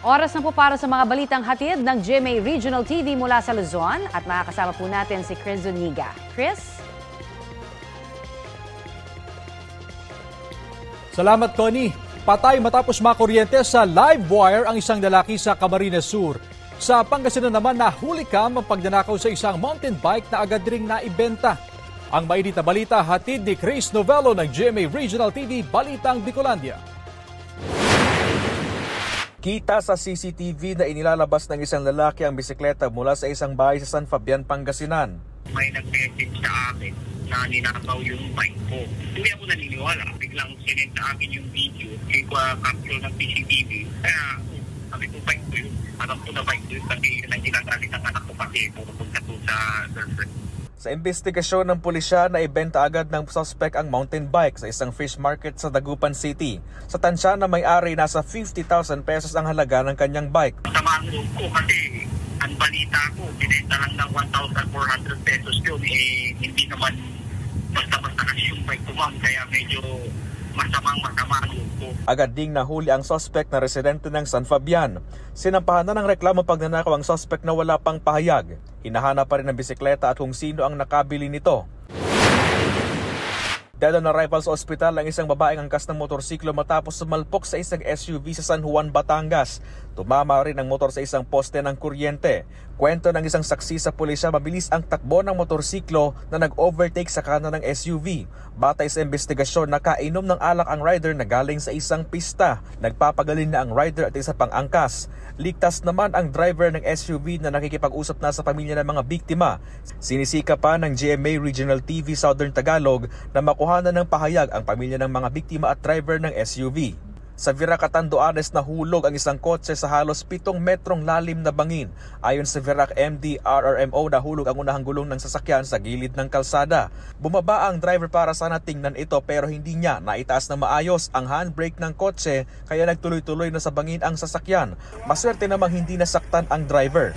Oras na po para sa mga balitang hatid ng GMA Regional TV mula sa Luzon at makakasama po natin si Chris Zuniga. Chris? Salamat, Connie. Patay matapos makuryente sa live wire ang isang lalaki sa Camarines Sur. Sa Pangasinan naman, nahuli ang pagnanakaw sa isang mountain bike na agad ring naibenta. Ang mainit na balita hatid ni Chris Novello ng GMA Regional TV, Balitang Bicolandia. Kita sa CCTV na inilalabas ng isang lalaki ang bisikleta mula sa isang bahay sa San Fabian, Pangasinan. May nag-message sa akin na ninakaw yung bike ko. Hindi ako naniniwala. Biglang sinend sa akin yung video. Hindi ko capture ng CCTV. Kaya sabi ko bike ko yun. Alam ko na bike ko yun kasi yun ang ginagalit ng anak ko kasi pupunta ko sa girlfriend. Sa investigasyon ng pulisya, naibenta agad ng suspect ang mountain bike sa isang fish market sa Dagupan City. Sa tansya na may-ari, nasa 50,000 pesos ang halaga ng kanyang bike. Masama ang loob ko kasi ang balita ko, binenta lang ng 1,400 pesos yun. Hindi naman basta-basta kasi yung bike ko, ma'am. Kaya medyo masama ang loob ko. Agad ding nahuli ang suspect na residente ng San Fabian. Sinampahan na ng reklamo pagnanakaw ang suspect na wala pang pahayag. Hinahanap pa rin ang bisikleta at kung sino ang nakabili nito. Dead on arrival sa ospital ang isang babaeng angkas ng motorsiklo matapos sumalpok sa isang SUV sa San Juan, Batangas. Tumama rin ang motor sa isang poste ng kuryente. Kwento ng isang saksi sa pulisya, mabilis ang takbo ng motorsiklo na nag-overtake sa kanan ng SUV. Batay sa investigasyon, nakainom ng alak ang rider na galing sa isang pista. Nagpapagalin na ang rider at isa pang angkas. Ligtas naman ang driver ng SUV na nakikipag-usap na sa pamilya ng mga biktima. Sinisika pa ng GMA Regional TV Southern Tagalog na makuhanan ng pahayag ang pamilya ng mga biktima at driver ng SUV. Sa Virac, Catanduanes, nahulog ang isang kotse sa halos 7 metrong lalim na bangin. Ayon sa Virac MD RRMO, nahulog ang unahang gulong ng sasakyan sa gilid ng kalsada. Bumaba ang driver para sana tingnan ito pero hindi niya naitaas na maayos ang handbrake ng kotse kaya nagtuloy-tuloy na sa bangin ang sasakyan. Maswerte namang hindi nasaktan ang driver.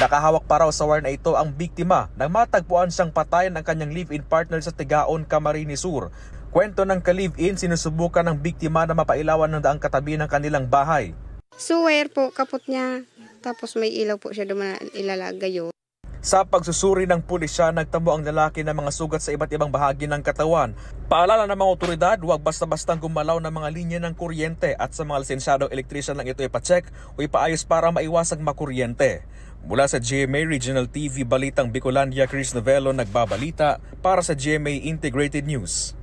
Nakahawak pa raw sa wire na ito ang biktima nang matagpuan siyang patayan ang kanyang live-in partner sa Tigaon, Camarines Sur. Kwento ng ka-live-in, sinusubukan ng biktima na mapailawan ng daang katabi ng kanilang bahay. Wire po, kapot niya. Tapos may ilaw po siya doon ilalagay yun. Sa pagsusuri ng pulisya, nagtamo ang lalaki ng mga sugat sa iba't ibang bahagi ng katawan. Paalala ng mga otoridad, huwag basta-bastang gumalaw ng mga linya ng kuryente at sa mga lisensyadong elektrisyan lang ito ipacheck o ipaayos para maiwasang makuryente. Mula sa GMA Regional TV, Balitang Bicolandia, Chris Novello nagbabalita para sa GMA Integrated News.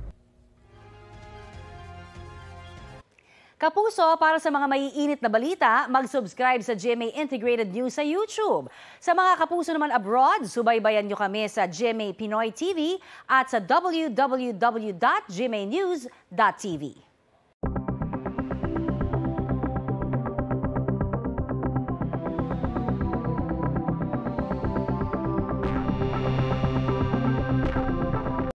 Kapuso, para sa mga maiinit na balita, mag-subscribe sa GMA Integrated News sa YouTube. Sa mga kapuso naman abroad, subaybayan nyo kami sa GMA Pinoy TV at sa www.gmanews.tv.